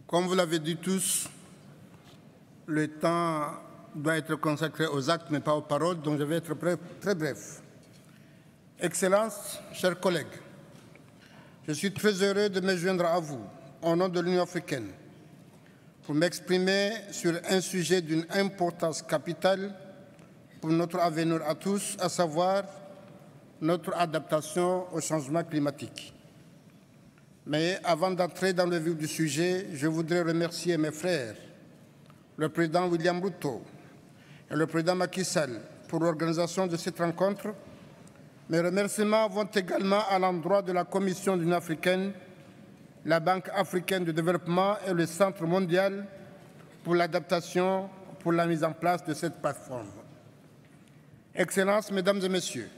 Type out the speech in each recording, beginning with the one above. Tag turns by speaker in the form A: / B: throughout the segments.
A: Comme vous l'avez dit tous, le temps doit être consacré aux actes, mais pas aux paroles, donc je vais être très bref. Excellences, chers collègues, je suis très heureux de me joindre à vous, au nom de l'Union africaine, pour m'exprimer sur un sujet d'une importance capitale pour notre avenir à tous, à savoir notre adaptation au changement climatique. Mais avant d'entrer dans le vif du sujet, je voudrais remercier mes frères, le président William Ruto et le président Macky Sall, pour l'organisation de cette rencontre. Mes remerciements vont également à l'endroit de la Commission de l'Union africaine, la Banque africaine de développement et le Centre mondial pour l'adaptation pour la mise en place de cette plateforme. Excellences, Mesdames et Messieurs,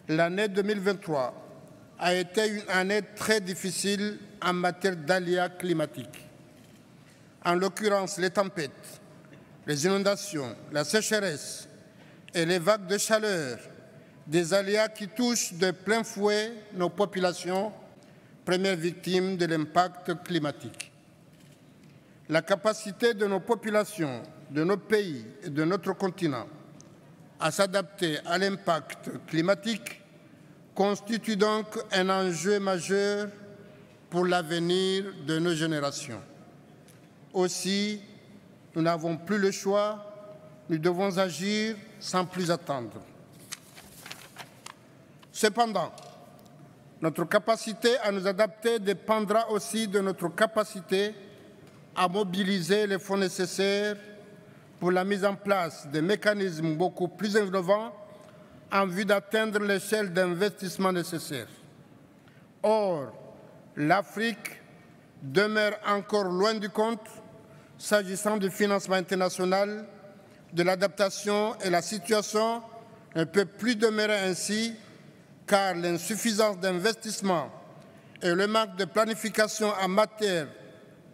A: l'année 2023 a été une année très difficile en matière d'aléas climatiques. En l'occurrence, les tempêtes, les inondations, la sécheresse et les vagues de chaleur, des aléas qui touchent de plein fouet nos populations, premières victimes de l'impact climatique. La capacité de nos populations, de nos pays et de notre continent à s'adapter à l'impact climatique constitue donc un enjeu majeur pour l'avenir de nos générations. Aussi, nous n'avons plus le choix, nous devons agir sans plus attendre. Cependant, notre capacité à nous adapter dépendra aussi de notre capacité à mobiliser les fonds nécessaires pour la mise en place de mécanismes beaucoup plus innovants en vue d'atteindre l'échelle d'investissement nécessaire. Or, l'Afrique demeure encore loin du compte s'agissant du financement international, de l'adaptation, et la situation ne peut plus demeurer ainsi car l'insuffisance d'investissement et le manque de planification en matière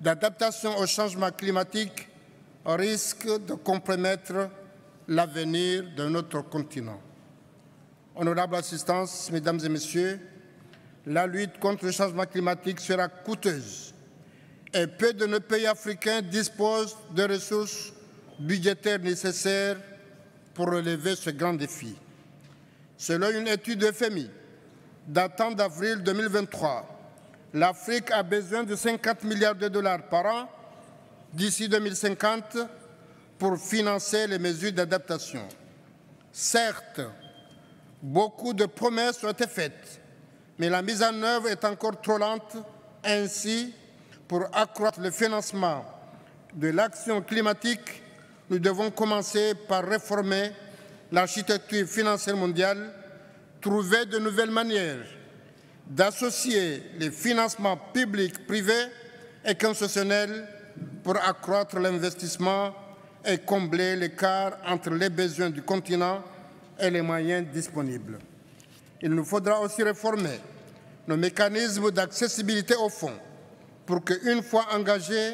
A: d'adaptation au changement climatique risquent de compromettre l'avenir de notre continent. Honorable assistance, Mesdames et Messieurs, la lutte contre le changement climatique sera coûteuse et peu de nos pays africains disposent de ressources budgétaires nécessaires pour relever ce grand défi. Selon une étude de FMI datant d'avril 2023, l'Afrique a besoin de 50 milliards de dollars par an d'ici 2050 pour financer les mesures d'adaptation. Certes, beaucoup de promesses ont été faites, mais la mise en œuvre est encore trop lente. Ainsi, pour accroître le financement de l'action climatique, nous devons commencer par réformer l'architecture financière mondiale, trouver de nouvelles manières d'associer les financements publics, privés et concessionnels pour accroître l'investissement et combler l'écart entre les besoins du continent et les moyens disponibles. Il nous faudra aussi réformer nos mécanismes d'accessibilité aux fonds pour qu'une fois engagés,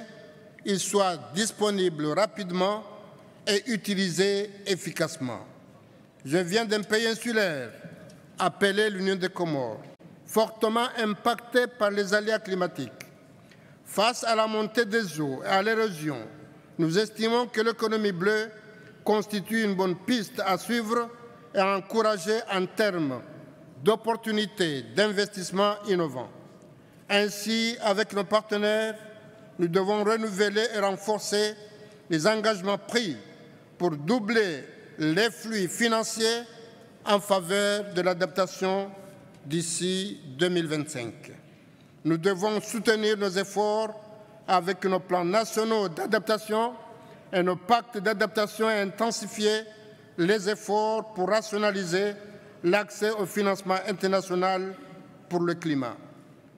A: ils soient disponibles rapidement et utilisés efficacement. Je viens d'un pays insulaire appelé l'Union des Comores, fortement impacté par les aléas climatiques. Face à la montée des eaux et à l'érosion, nous estimons que l'économie bleue constitue une bonne piste à suivre et à encourager en termes d'opportunités d'investissement innovants. Ainsi, avec nos partenaires, nous devons renouveler et renforcer les engagements pris pour doubler les flux financiers en faveur de l'adaptation d'ici 2025. Nous devons soutenir nos efforts avec nos plans nationaux d'adaptation et nos pactes d'adaptation et intensifier les efforts pour rationaliser l'accès au financement international pour le climat.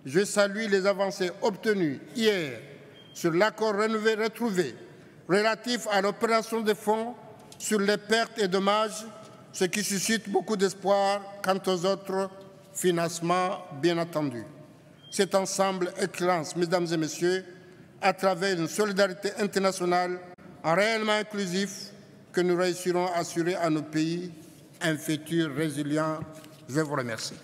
A: Je salue les avancées obtenues hier sur l'accord retrouvé relatif à l'opération des fonds sur les pertes et dommages, ce qui suscite beaucoup d'espoir quant aux autres financements, bien entendu. Cet ensemble, Excellences, Mesdames et Messieurs, à travers une solidarité internationale réellement inclusive, que nous réussirons à assurer à nos pays un futur résilient. Je vous remercie.